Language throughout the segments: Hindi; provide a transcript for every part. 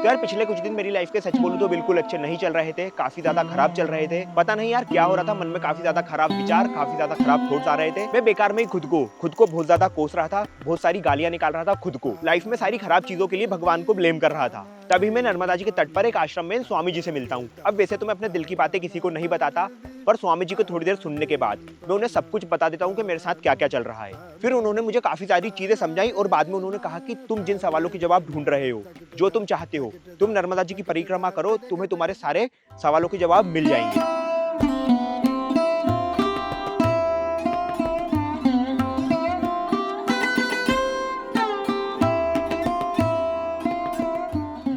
तो यार पिछले कुछ दिन मेरी लाइफ के सच बोलूं तो बिल्कुल अच्छे नहीं चल रहे थे, काफी ज्यादा खराब चल रहे थे। पता नहीं यार क्या हो रहा था, मन में काफी ज्यादा खराब विचार, काफी ज्यादा खराब थॉट्स आ रहे थे। मैं बेकार में ही खुद को बहुत ज्यादा कोस रहा था, बहुत सारी गालियां निकाल रहा था खुद को, लाइफ में सारी खराब चीजों के लिए भगवान को ब्लेम कर रहा था। तभी मैं नर्मदा जी के तट पर एक आश्रम में स्वामी जी से मिलता हूँ। अब वैसे तो मैं अपने दिल की बातें किसी को नहीं बताता, पर स्वामी जी को थोड़ी देर सुनने के बाद मैं उन्हें सब कुछ बता देता हूँ कि मेरे साथ क्या क्या चल रहा है। फिर उन्होंने मुझे काफी सारी चीजें समझाई और बाद में उन्होंने कहा कि तुम जिन सवालों के जवाब ढूंढ रहे हो, जो तुम चाहते हो, तुम नर्मदा जी की परिक्रमा करो, तुम्हें तुम्हारे सारे सवालों के जवाब मिल जाएंगे।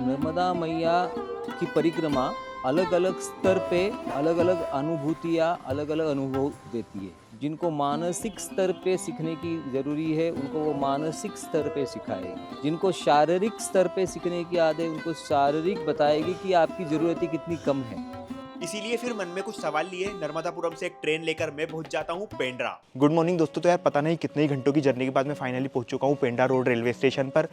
नर्मदा मैया की परिक्रमा अलग अलग स्तर पे अलग अलग अनुभूतियाँ अलग अलग अनुभव देती है। जिनको मानसिक स्तर पे सीखने की ज़रूरी है उनको वो मानसिक स्तर पे सिखाएगी, जिनको शारीरिक स्तर पे सीखने की आदत है उनको शारीरिक बताएगी कि आपकी ज़रूरतें कितनी कम है। इसीलिए फिर मन में कुछ सवाल लिए नर्मदापुरम से एक ट्रेन लेकर मैं पहुंच जाता हूं पेंड्रा। गुड मॉर्निंग दोस्तों। तो यार पता नहीं कितने ही घंटों की जर्नी के बाद मैं फाइनली पहुंच चुका हूं पेंड्रा रोड रेलवे स्टेशन पर।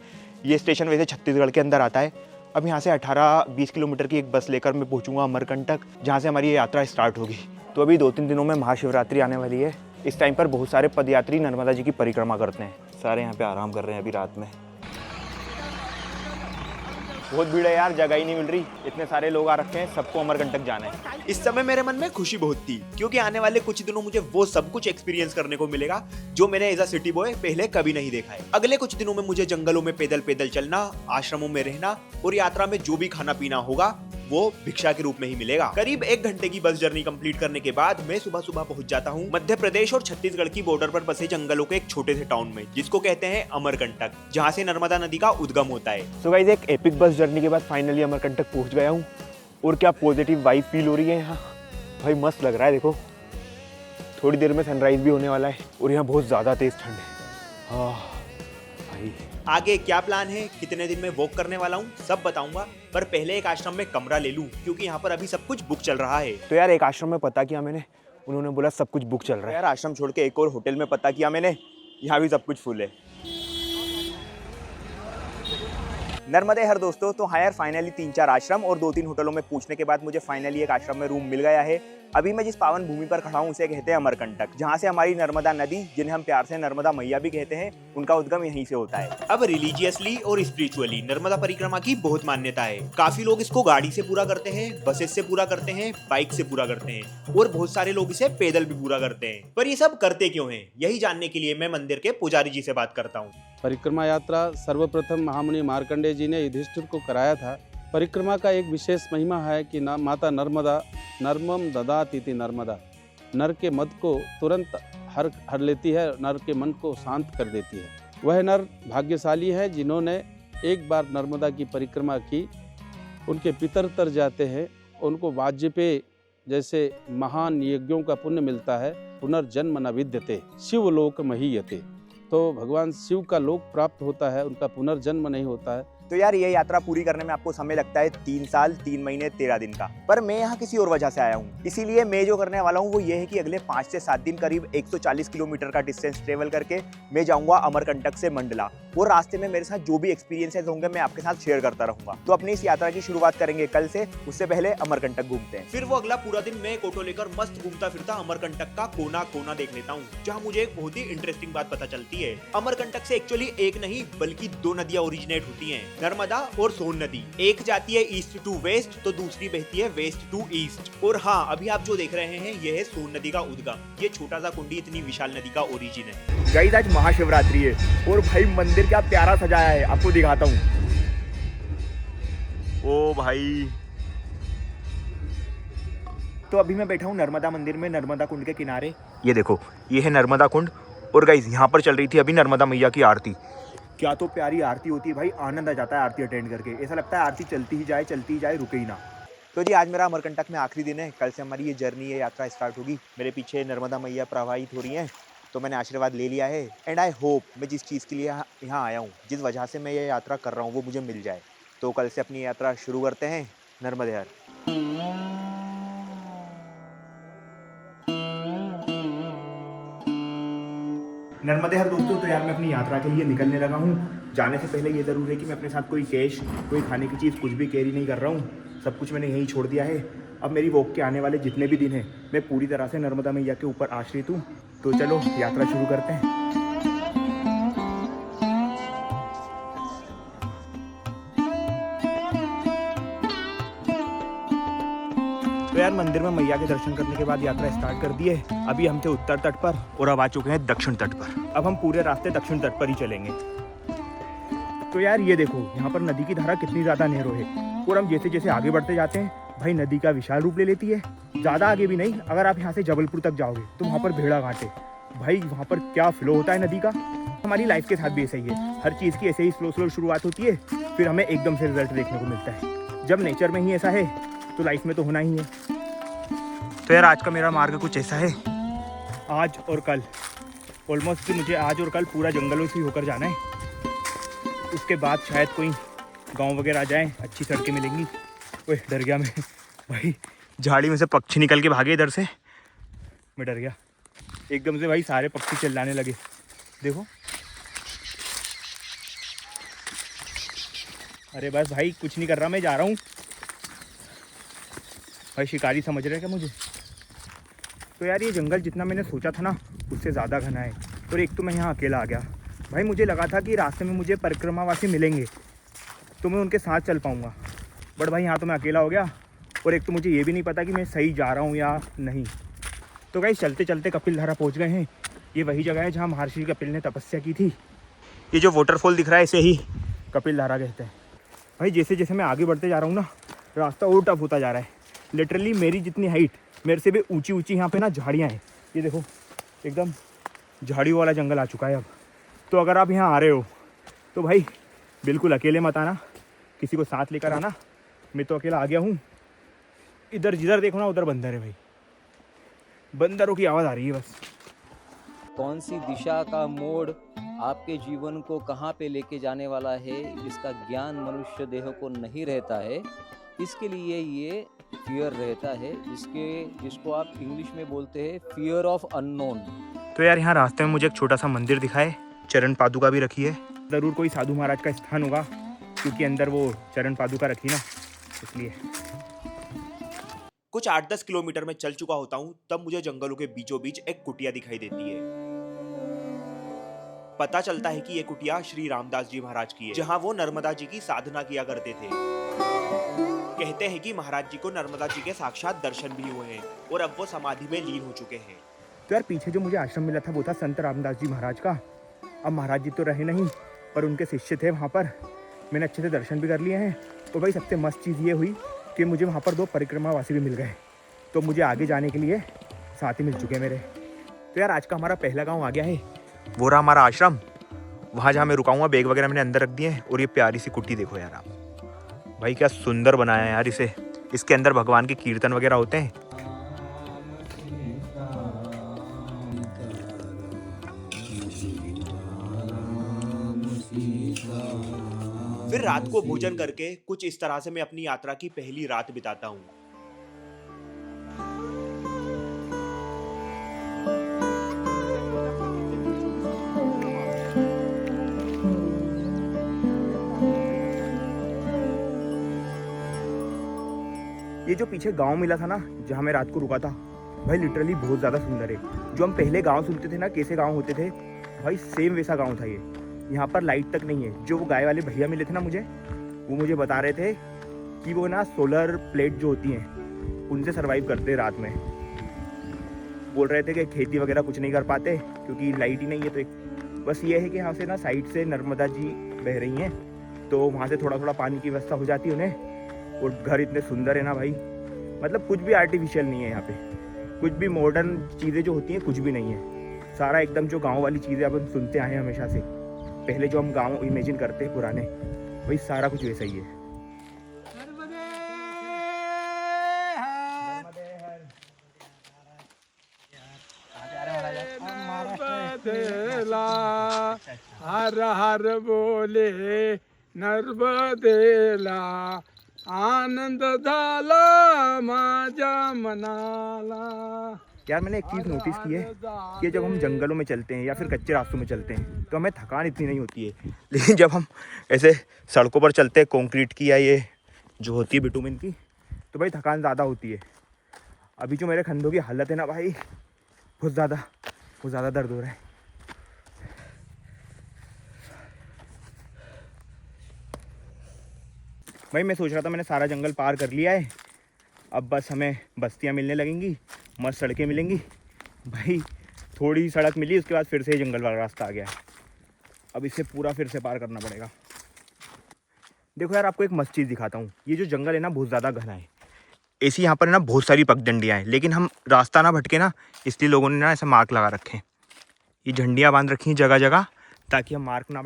ये स्टेशन वैसे छत्तीसगढ़ के अंदर आता है। अब यहाँ से 18-20 किलोमीटर की एक बस लेकर मैं पहुंचूंगा अमरकंटक, जहाँ से हमारी ये यात्रा स्टार्ट होगी। तो अभी 2-3 दिनों में महाशिवरात्रि आने वाली है। इस टाइम पर बहुत सारे पदयात्री नर्मदा जी की परिक्रमा करते हैं। सारे यहाँ पे आराम कर रहे हैं अभी रात में। बहुत भीड़ है यार, जगह ही नहीं मिल रही, इतने सारे लोग आ रखे हैं, सबको अमरकंटक जाना है। इस समय मेरे मन में खुशी बहुत थी, क्योंकि आने वाले कुछ दिनों मुझे वो सब कुछ एक्सपीरियंस करने को मिलेगा जो मैंने एज अ सिटी बॉय पहले कभी नहीं देखा है। अगले कुछ दिनों में मुझे जंगलों में पैदल पैदल चलना, आश्रमों में रहना और यात्रा में जो भी खाना पीना होगा वो भिक्षा के रूप में ही मिलेगा। करीब 1 घंटे की बस जर्नी कंप्लीट करने के बाद मैं सुबह सुबह पहुंच जाता हूं मध्य प्रदेश और छत्तीसगढ़ की बॉर्डर पर बसे जंगलों के एक छोटे से टाउन में, जिसको कहते हैं अमरकंटक, जहां से नर्मदा नदी का उद्गम होता है। सो गाइस, एक एपिक बस जर्नी के बाद फाइनली अमरकंटक पहुंच गया हूं और क्या पॉजिटिव वाइब फील हो रही है यहाँ। भाई मस्त लग रहा है, देखो थोड़ी देर में सनराइज भी होने वाला है और यहाँ बहुत ज्यादा तेज ठंड है। भाई आगे क्या प्लान है, कितने दिन में वॉक करने वाला हूँ, सब बताऊंगा। पर पहले एक आश्रम में कमरा ले लूं, क्योंकि यहाँ पर अभी सब कुछ बुक चल रहा है। तो यार एक आश्रम में पता किया मैंने, उन्होंने बोला सब कुछ बुक चल रहा है। यार आश्रम छोड़ के एक और होटल में पता किया मैंने, यहाँ भी सब कुछ फुल है। नर्मदे हर दोस्तों। तो हाँ यार, फाइनली 3-4 आश्रम और 2-3 होटलों में पूछने के बाद मुझे फाइनली एक आश्रम में रूम मिल गया है। अभी मैं जिस पावन भूमि पर खड़ा हूँ उसे कहते हैं अमरकंटक, जहाँ से हमारी नर्मदा नदी, जिन्हें हम प्यार से नर्मदा मैया भी कहते हैं, उनका उद्गम यहीं से होता है। अब रिलीजियसली और स्पिरिचुअली नर्मदा परिक्रमा की बहुत मान्यता है। काफी लोग इसको गाड़ी से पूरा करते हैं, बसेस से पूरा करते हैं, बाइक से पूरा करते हैं और बहुत सारे लोग इसे पैदल भी पूरा करते हैं। पर ये सब करते क्यों हैं, यही जानने के लिए मैं मंदिर के पुजारी जी से बात करता हूँ। परिक्रमा यात्रा सर्वप्रथम महामुनि मार्कंडेय जी ने युधिष्ठिर को कराया था। परिक्रमा का एक विशेष महिमा है कि माता नर्मदा नर्मम ददातीति नर्मदा, नर के मद को तुरंत हर लेती है, नर के मन को शांत कर देती है। वह नर भाग्यशाली है जिन्होंने एक बार नर्मदा की परिक्रमा की। उनके पितर तर जाते हैं, उनको वाजपेय जैसे महान यज्ञों का पुण्य मिलता है। पुनर्जन्म न विद्यते शिवलोक महीयते, तो भगवान शिव का लोक प्राप्त होता है, उनका पुनर्जन्म नहीं होता है। तो यार ये यात्रा पूरी करने में आपको समय लगता है 3 साल 3 महीने 13 दिन का। पर मैं यहाँ किसी और वजह से आया हूँ, इसीलिए मैं जो करने वाला हूँ वो ये है कि अगले 5 से 7 दिन करीब 140 किलोमीटर का डिस्टेंस ट्रेवल करके मैं जाऊँगा अमरकंटक से मंडला, और रास्ते में मेरे साथ जो भी एक्सपीरियंसेस होंगे मैं आपके साथ शेयर करता रहूंगा। तो अपनी इस यात्रा की शुरुआत करेंगे कल से, उससे पहले अमरकंटक घूमते हैं। फिर वो अगला पूरा दिन मैं एक ऑटो लेकर मस्त घूमता फिरता अमरकंटक का कोना कोना देख लेता हूँ, जहाँ मुझे एक बहुत ही इंटरेस्टिंग बात पता चलती है। अमरकंटक से एक्चुअली एक नहीं बल्कि 2 नदियाँ ओरिजिनेट होती है, नर्मदा और सोन नदी। एक जाती है ईस्ट टू वेस्ट तो दूसरी बहती है वेस्ट टू ईस्ट। और हाँ, अभी आप जो देख रहे हैं ये है सोन नदी का उद्गम। ये छोटा सा कुंडी इतनी विशाल नदी का ओरिजिन है। गाइस आज महाशिवरात्रि है और भाई मंदिर क्या प्यारा सजाया है, आपको दिखाता हूँ। ओ भाई, तो अभी मैं बैठा हूँ नर्मदा मंदिर में, नर्मदा कुंड के किनारे। ये देखो, ये है नर्मदा कुंड और गाइस यहाँ पर चल रही थी अभी नर्मदा मैया की आरती। क्या तो प्यारी आरती होती है भाई, आनंद आ जाता है आरती अटेंड करके। ऐसा लगता है आरती चलती ही जाए रुके ही ना। तो जी आज मेरा अमरकंटक में आखिरी दिन है, कल से हमारी ये जर्नी, ये यात्रा स्टार्ट होगी। मेरे पीछे नर्मदा मैया प्रवाहित हो रही हैं, तो मैंने आशीर्वाद ले लिया है। एंड आई होप मैं जिस चीज़ के लिए यहाँ आया हूँ, जिस वजह से मैं ये यात्रा कर रहा हूँ, वो मुझे मिल जाए। तो कल से अपनी यात्रा शुरू करते हैं। नर्मदे हर। नर्मदे हर दोस्तों, तो यार मैं अपनी यात्रा के लिए निकलने लगा हूँ। जाने से पहले ये ज़रूर है कि मैं अपने साथ कोई कैश, कोई खाने की चीज़ कुछ भी कैरी नहीं कर रहा हूँ। सब कुछ मैंने यहीं छोड़ दिया है। अब मेरी वॉक के आने वाले जितने भी दिन हैं मैं पूरी तरह से नर्मदा मैया के ऊपर आश्रित हूँ। तो चलो यात्रा शुरू करते हैं। तो यार मंदिर में मैया के दर्शन करने के बाद यात्रा स्टार्ट कर दी है। अभी हम थे उत्तर तट पर और अब आ चुके हैं दक्षिण तट पर। अब हम पूरे रास्ते दक्षिण तट पर ही चलेंगे। तो यार ये देखो यहाँ पर नदी की धारा कितनी ज़्यादा नहरो है और हम जैसे जैसे आगे बढ़ते जाते हैं भाई नदी का विशाल रूप ले लेती है। ज़्यादा आगे भी नहीं, अगर आप यहाँ से जबलपुर तक जाओगे तो वहाँ पर भेड़ा घाट है भाई, वहाँ पर क्या फ्लो होता है नदी का। हमारी लाइफ के साथ भी ऐसा ही है, हर चीज़ की ऐसे ही स्लो स्लो शुरुआत होती है, फिर हमें एकदम से रिजल्ट देखने को मिलता है। जब नेचर में ही ऐसा है तो लाइफ में तो होना ही है। तो यार आज का मेरा मार्ग कुछ ऐसा है, आज और कल ऑलमोस्ट कि मुझे आज और कल पूरा जंगलों से होकर जाना है। उसके बाद शायद कोई गांव वगैरह आ जाए, अच्छी सड़कें मिलेंगी। ओए डर गया मैं भाई, झाड़ी में से पक्षी निकल के भागे इधर से, मैं डर गया एकदम से भाई। सारे पक्षी चिल्लाने लगे, देखो। अरे बस भाई कुछ नहीं कर रहा, मैं जा रहा हूँ भाई। शिकारी समझ रहे क्या मुझे? तो यार ये जंगल जितना मैंने सोचा था ना उससे ज़्यादा घना है। और एक तो मैं यहाँ अकेला आ गया भाई। मुझे लगा था कि रास्ते में मुझे परिक्रमावासी मिलेंगे तो मैं उनके साथ चल पाऊँगा, बट भाई यहाँ तो मैं अकेला हो गया। और एक तो मुझे ये भी नहीं पता कि मैं सही जा रहा हूँ या नहीं। तो गाइस चलते चलते कपिल धारा पहुँच गए हैं। ये वही जगह है जहाँ महर्षि कपिल ने तपस्या की थी। ये जो वाटरफॉल दिख रहा है इसे ही कपिल धारा कहते हैं भाई। जैसे जैसे मैं आगे बढ़ते जा रहा हूँ ना रास्ता और टफ होता जा रहा है। लिटरली मेरी जितनी हाइट, मेरे से भी ऊंची ऊंची यहाँ पे ना झाड़ियाँ हैं। ये देखो एकदम झाड़ियों वाला जंगल आ चुका है अब। तो अगर आप यहाँ आ रहे हो तो भाई बिल्कुल अकेले मत आना, किसी को साथ लेकर आना। मैं तो अकेला आ गया हूँ। इधर जिधर देखो ना उधर बंदर है भाई, बंदरों की आवाज़ आ रही है बस। कौन सी दिशा का मोड़ आपके जीवन को कहाँ पे लेके जाने वाला है, इसका ज्ञान मनुष्य देह को नहीं रहता है। इसके लिए ये फियर रहता है, जिसको आप इंग्लिश में बोलते हैं फियर ऑफ अननोन। तो यार यहाँ रास्ते में मुझे एक छोटा सा मंदिर दिखा है, चरण पादुका भी रखी है। ज़रूर कोई साधु महाराज का स्थान होगा क्योंकि अंदर वो चरण पादुका रखी ना, इसलिए। कुछ 8-10 किलोमीटर में चल चुका होता हूँ तब मुझे जंगलों के बीचों बीच एक कुटिया दिखाई देती है। पता चलता है कि ये कुटिया श्री रामदास जी महाराज की है, जहाँ वो नर्मदा जी की साधना किया करते थे। कहते हैं कि महाराज जी को नर्मदा जी के साक्षात दर्शन भी हुए हैं और अब वो समाधि में लीन हो चुके हैं। तो यार पीछे जो मुझे आश्रम मिला था वो था संत रामदास जी महाराज का। अब महाराज जी तो रहे नहीं पर उनके शिष्य थे वहाँ पर। मैंने अच्छे से दर्शन भी कर लिए हैं। और भाई सबसे मस्त चीज़ ये हुई कि मुझे वहाँ पर 2 परिक्रमावासी भी मिल गए, तो मुझे आगे जाने के लिए साथी मिल चुके मेरे। तो यार आज का हमारा पहला गाँव आ गया है, वो रहा हमारा आश्रम। वहाँ जहाँ मैं रुका हुआ बैग वगैरह मैंने अंदर रख दिए हैं। और ये प्यारी सी कुटी देखो यार आप भाई, क्या सुंदर बनाया है यार इसे। इसके अंदर भगवान के कीर्तन वगैरह होते हैं। फिर रात को भोजन करके कुछ इस तरह से मैं अपनी यात्रा की पहली रात बिताता हूँ। ये जो पीछे गांव मिला था ना जहाँ मैं रात को रुका था भाई, लिटरली बहुत ज़्यादा सुंदर है। जो हम पहले गांव सुनते थे ना कैसे गांव होते थे भाई, सेम वैसा गांव था ये। यहाँ पर लाइट तक नहीं है। जो वो गाय वाले भैया मिले थे ना मुझे, वो मुझे बता रहे थे कि वो ना सोलर प्लेट जो होती हैं उनसे सर्वाइव करते हैं रात में। बोल रहे थे कि खेती वगैरह कुछ नहीं कर पाते क्योंकि लाइट ही नहीं है। तो एक बस ये है कि यहाँ से ना साइड से नर्मदा जी बह रही हैं, तो वहाँ से थोड़ा थोड़ा पानी की व्यवस्था हो जाती है उन्हें। और घर इतने सुंदर है ना भाई, मतलब कुछ भी आर्टिफिशियल नहीं है यहाँ पे। कुछ भी मॉडर्न चीज़ें जो होती हैं कुछ भी नहीं है। सारा एकदम जो गांव वाली चीज़ें अपन सुनते आए हैं हमेशा से, पहले जो हम गांव इमेजिन करते हैं पुराने, वही सारा कुछ वैसा ही है। हर हर बोले नर्मदेला, आनंद झाला माझ्या मनाला। यार मैंने एक चीज़ नोटिस की है कि जब हम जंगलों में चलते हैं या फिर कच्चे रास्तों में चलते हैं तो हमें थकान इतनी नहीं होती है, लेकिन जब हम ऐसे सड़कों पर चलते हैं कंक्रीट की या ये जो होती है बिटुमिन की, तो भाई थकान ज़्यादा होती है। अभी जो मेरे कंधों की हालत है ना भाई, बहुत ज़्यादा दर्द हो रहा है। भाई मैं सोच रहा था मैंने सारा जंगल पार कर लिया है, अब बस हमें बस्तियाँ मिलने लगेंगी, मस्त सड़कें मिलेंगी। भाई थोड़ी सड़क मिली, उसके बाद फिर से जंगल वाला रास्ता आ गया है। अब इसे पूरा फिर से पार करना पड़ेगा। देखो यार, आपको एक मस्त चीज़ दिखाता हूँ। ये जो जंगल है ना बहुत ज़्यादा घना है। ऐसी यहाँ पर ना बहुत सारी पगडंडियाँ हैं, लेकिन हम रास्ता ना भटके ना, इसलिए लोगों ने ना ऐसा मार्क लगा रखे हैं। ये झंडियाँ बांध रखी हैं जगह जगह, ताकि हम मार्ग ना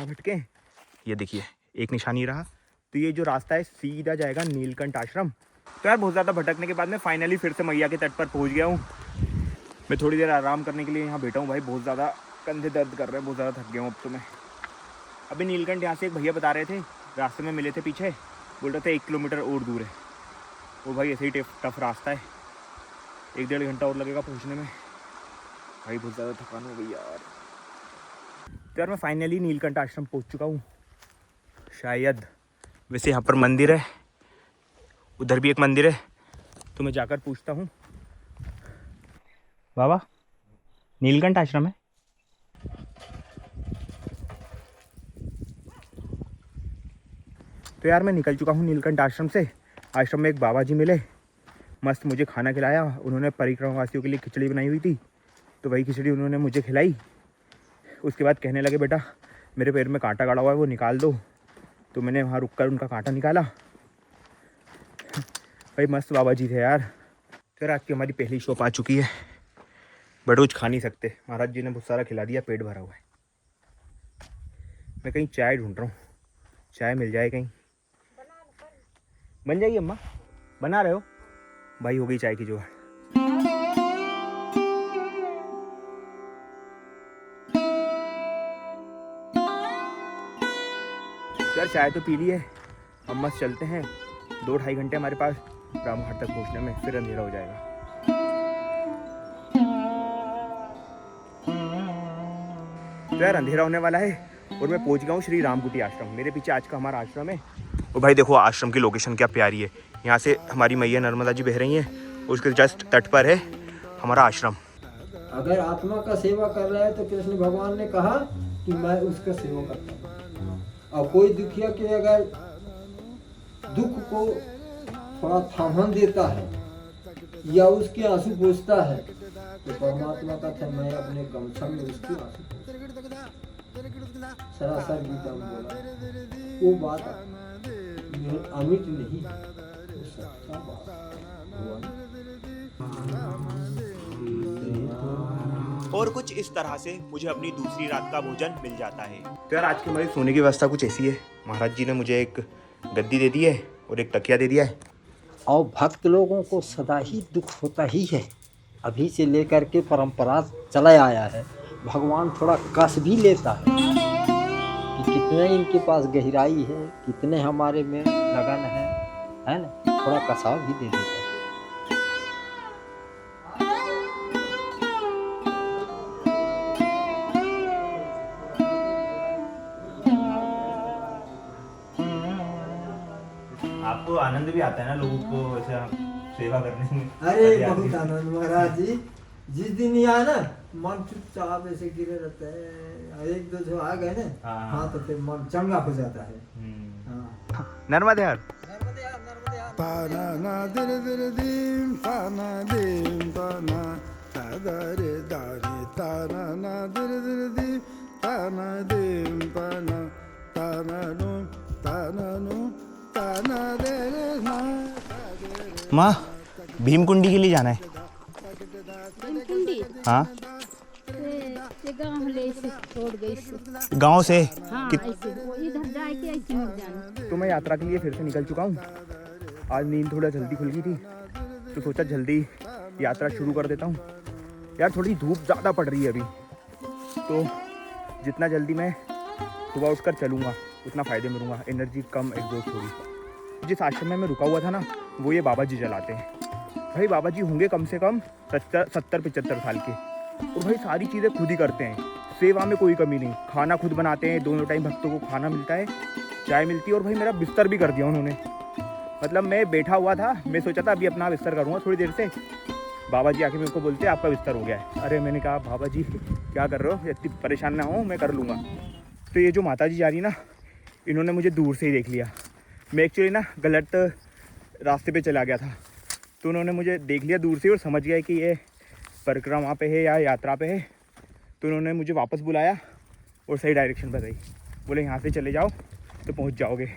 भटके। ये देखिए एक निशानी रहा। तो ये जो रास्ता है सीधा जाएगा नीलकंठ आश्रम। तो यार बहुत ज़्यादा भटकने के बाद मैं फाइनली फिर से मैया के तट पर पहुँच गया हूँ। मैं थोड़ी देर आराम करने के लिए यहाँ बैठा हूँ। भाई बहुत ज़्यादा कंधे दर्द कर रहे हैं, बहुत ज़्यादा थक गया हूँ अब तो मैं। अभी नीलकंठ यहाँ से एक भैया बता रहे थे, रास्ते में मिले थे पीछे, बोल रहे थे 1 किलोमीटर और दूर है। वो भाई ऐसे ही टफ रास्ता है, 1-1.5 घंटा और लगेगा पहुँचने में। भाई बहुत ज़्यादा थकान हो गई यार। तो यार मैं फाइनली नीलकंठ आश्रम पहुँच चुका हूँ शायद। वैसे यहाँ पर मंदिर है, उधर भी एक मंदिर है, तो मैं जाकर पूछता हूँ। बाबा, नीलकंठ आश्रम है? तो यार मैं निकल चुका हूँ नीलकंठ आश्रम से। आश्रम में एक बाबा जी मिले, मस्त मुझे खाना खिलाया। उन्होंने परिक्रमावासियों के लिए खिचड़ी बनाई हुई थी, तो वही खिचड़ी उन्होंने मुझे खिलाई। उसके बाद कहने लगे, बेटा मेरे पैर में कांटा गाड़ा हुआ है, वो निकाल दो। तो मैंने वहाँ रुक कर उनका कांटा निकाला। भाई मस्त बाबा जी थे यार। फिर आज की हमारी पहली शॉप आ चुकी है, बट कुछ खा नहीं सकते, महाराज जी ने बहुत सारा खिला दिया, पेट भरा हुआ है। मैं कहीं चाय ढूंढ रहा हूँ, चाय मिल जाए कहीं। बन जाएगी अम्मा? बना रहे हो? भाई हो गई चाय की जुगाड़। यार चाय तो पी ली है, अब मस्त चलते हैं। 2-2.5 घंटे हमारे पास रामघाट तक पहुंचने में, फिर अंधेरा हो जाएगा। तो यार अंधेरा होने वाला है और मैं पहुंच गया हूँ श्री रामकुटी आश्रम। मेरे पीछे आज का हमारा आश्रम है। और भाई देखो आश्रम की लोकेशन क्या प्यारी है। यहाँ से हमारी मैया नर्मदा जी बह रही हैं, उसके जस्ट तट पर है हमारा आश्रम। अगर आत्मा का सेवा कर रहा है तो कृष्ण भगवान ने कहा कि मैं उसका सेवा करता हूँ। और कोई दुखिया के अगर दुख को थोड़ा थामन देता है या उसके आंसू पोंछता है, तो परमात्मा का था मैं अपने गमछा में उसके आंसू पोंछता। सरासर गीता में बोला, वो बात अमिट नहीं, वो सच्चा बात और कुछ इस तरह से मुझे अपनी दूसरी रात का भोजन मिल जाता है। तो यार आज की हमारी सोने की व्यवस्था कुछ ऐसी है। महाराज जी ने मुझे एक गद्दी दे दी है और एक तकिया दे दिया है। और भक्त लोगों को सदा ही दुख होता ही है, अभी से लेकर के परंपरा चला आया है। भगवान थोड़ा कस भी लेता है कि कितने इनके पास गहराई है, कितने हमारे में लगन है ना, थोड़ा कसाव भी दे देता है। आपको आनंद भी आता है ना लोगों को ऐसा सेवा करने में? अरे बहुत आनंद महाराज जी। जिस दिन ही आया ना, मन चुपचाप ऐसे गिरे रहता है। 1-2 जो आ गए ना, हाँ तो फिर मन चंगा हो जाता है। नर्मदे यार। ताना ना दिर दिर दीम ताना दीम ताना तागरे दानी ताना ना दिर दिर दीम ताना दीम ताना ताना नो ताना नो ताना दे ना। माँ भीमकुंडी के लिए जाना है। भीमकुंडी? हाँ ये गाँव ले से छोड़ गई से। गाँव से? हाँ, ऐसे वो इधर जाए के ऐसे मिल जाना। तो मैं यात्रा के लिए फिर से निकल चुका हूँ। आज नींद थोड़ा जल्दी खुल गई थी, तो सोचा जल्दी यात्रा शुरू कर देता हूँ। यार थोड़ी धूप ज़्यादा पड़ रही है अभी, तो जितना जल्दी मैं सुबह उठकर चलूँगा उतना फ़ायदे में रहूँगा। एनर्जी कम, एग्जॉस्ट होगी। जिस आश्रम में मैं रुका हुआ था ना, वो ये बाबा जी चलाते हैं। भाई बाबा जी होंगे कम से कम 70-75 साल के, और भाई सारी चीज़ें खुद ही करते हैं, सेवा में कोई कमी नहीं, खाना खुद बनाते हैं, दोनों टाइम भक्तों को खाना मिलता है, चाय मिलती है, और भाई मेरा बिस्तर भी कर दिया उन्होंने। मतलब मैं बैठा हुआ था, मैं सोचा था अभी अपना बिस्तर करूँगा थोड़ी देर से, बाबा जी आके मेरे को बोलते आपका बिस्तर हो गया है। अरे मैंने कहा बाबा जी क्या कर रहे हो, इतनी परेशान ना हो, मैं कर लूँगा। तो ये जो माता जी जा रही ना, इन्होंने मुझे दूर से ही देख लिया। मैं एक्चुअली ना गलत रास्ते पे चला गया था, तो उन्होंने मुझे देख लिया दूर से और समझ गया कि ये परिक्रमा पे है या यात्रा पे है, तो उन्होंने मुझे वापस बुलाया और सही डायरेक्शन बताई, बोले यहाँ से चले जाओ तो पहुँच जाओगे।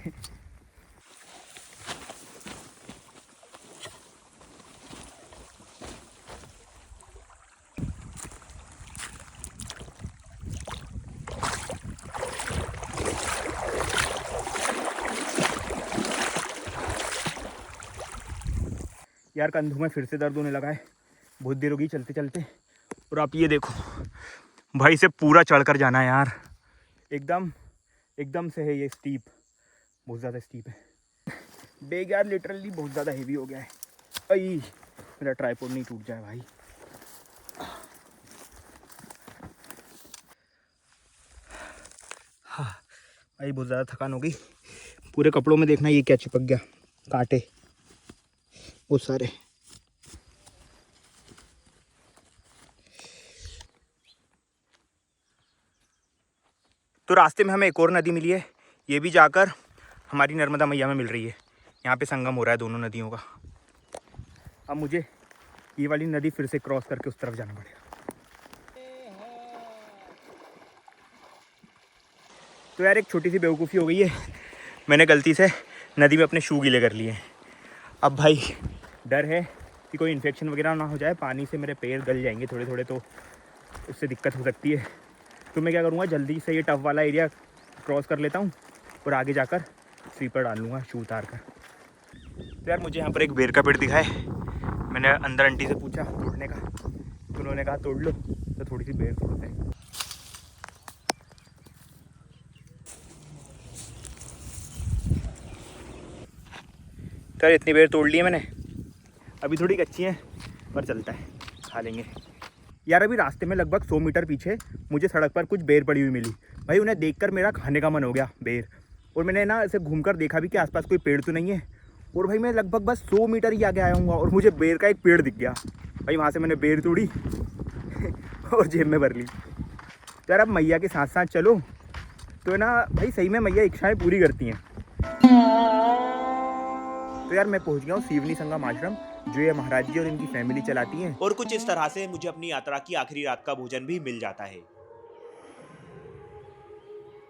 यार कंधों में फिर से दर्द होने लगा है, बहुत देर हो गई चलते चलते। और आप ये देखो भाई, से पूरा चढ़कर जाना है यार, एकदम से है ये स्टीप, बहुत ज़्यादा स्टीप है। बैग यार लिटरली बहुत ज़्यादा हेवी हो गया है। अई मेरा ट्राइपॉड नहीं टूट जाए भाई। हाँ भाई बहुत ज़्यादा थकान हो गई, पूरे कपड़ों में देखना ये क्या चिपक गया, कांटे बहुत सारे। तो रास्ते में हमें एक और नदी मिली है, ये भी जाकर हमारी नर्मदा मैया में मिल रही है। यहाँ पे संगम हो रहा है दोनों नदियों का। अब मुझे ये वाली नदी फिर से क्रॉस करके उस तरफ जाना पड़ेगा। तो यार एक छोटी सी बेवकूफ़ी हो गई है, मैंने गलती से नदी में अपने शू गीले कर लिए हैं। अब भाई डर है कि कोई इन्फेक्शन वगैरह ना हो जाए, पानी से मेरे पैर गल जाएंगे थोड़े थोड़े, तो उससे दिक्कत हो सकती है। तो मैं क्या करूँगा, जल्दी से ये टफ वाला एरिया क्रॉस कर लेता हूँ और आगे जाकर स्लीपर डाल लूँगा शू उतार कर। तो यार मुझे यहाँ पर एक बेर का पेड़ दिखा है, मैंने अंदर आंटी से पूछा तोड़ने का, तो उन्होंने कहा तोड़ लो, तो थोड़ी सी बेर तोड़ते हैं। तो यार इतनी बेर तोड़ ली है मैंने, अभी थोड़ी कच्ची हैं पर चलता है, खा लेंगे। यार अभी रास्ते में लगभग 100 मीटर पीछे मुझे सड़क पर कुछ बेर पड़ी हुई मिली, भाई उन्हें देखकर मेरा खाने का मन हो गया बेर। और मैंने ना ऐसे घूमकर देखा भी कि आसपास कोई पेड़ तो नहीं है, और भाई मैं लगभग बस 100 मीटर ही आगे आया हूँ और मुझे बेर का एक पेड़ दिख गया। भाई वहाँ से मैंने बेर तोड़ी और जेब में भर ली। तो यार अब मैया के साथ साथ चलो तो है ना भाई, सही में मैया इच्छाएँ पूरी करती हैं। तो यार मैं पहुंच गया हूँ सीवनी संगम आश्रम, जो ये महाराज जी और इनकी फैमिली चलाती हैं। और कुछ इस तरह से मुझे अपनी यात्रा की आखिरी रात का भोजन भी मिल जाता है।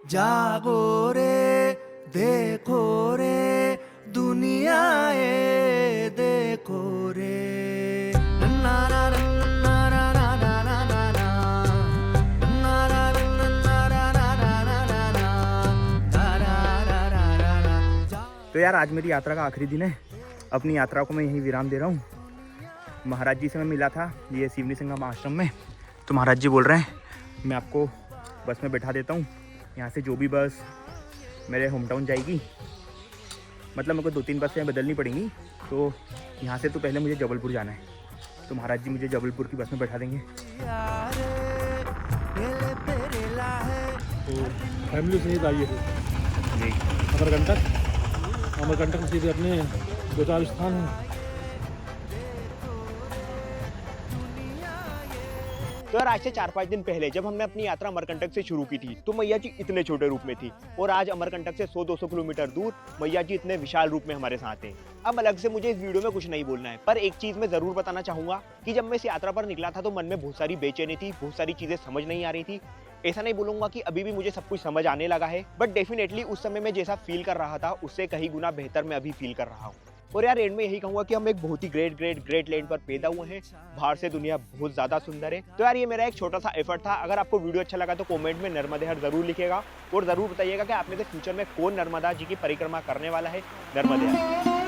जागो रे देखो रे दुनिया ये देखो रे, ना ना ना ना ना ना ना ना ना ना ना ना ना। तो यार आज मेरी यात्रा का आखिरी दिन है, अपनी यात्रा को मैं यहीं विराम दे रहा हूँ। महाराज जी से मैं मिला था ये सीवनी संगम आश्रम में, तो महाराज जी बोल रहे हैं मैं आपको बस में बैठा देता हूँ, यहाँ से जो भी बस मेरे होम टाउन जाएगी, मतलब मेरे को 2-3 बसें बदलनी पड़ेंगी, तो यहाँ से तो पहले मुझे जबलपुर जाना है, तो महाराज जी मुझे जबलपुर की बस में बैठा देंगे। तो फैमिली सहित आइए जी अमरकंटक सीधे अपने 2-4 स्थान हैं। तो यार आज से 4-5 दिन पहले जब हमने अपनी यात्रा अमरकंटक से शुरू की थी, तो मैया जी इतने छोटे रूप में थी, और आज अमरकंटक से 100-200 किलोमीटर दूर मैया जी इतने विशाल रूप में हमारे साथ हैं। अब अलग से मुझे इस वीडियो में कुछ नहीं बोलना है, पर एक चीज मैं जरूर बताना चाहूंगा कि जब मैं इस यात्रा पर निकला था तो मन में बहुत सारी बेचैनी थी, बहुत सारी चीजें समझ नहीं आ रही थी। ऐसा नहीं बोलूंगा कि अभी भी मुझे सब कुछ समझ आने लगा है, बट डेफिनेटली उस समय मैं जैसा फील कर रहा था उससे कहीं गुना बेहतर मैं अभी फील कर रहा हूँ। और यार एंड में यही कहूंगा कि हम एक बहुत ही ग्रेट लैंड पर पैदा हुए हैं, बाहर से दुनिया बहुत ज्यादा सुंदर है। तो यार ये मेरा एक छोटा सा एफर्ट था। अगर आपको वीडियो अच्छा लगा तो कमेंट में नर्मदे हर जरूर लिखेगा और जरूर बताइएगा कि आप में से फ्यूचर में कौन नर्मदा जी की परिक्रमा करने वाला है। नर्मदे हर।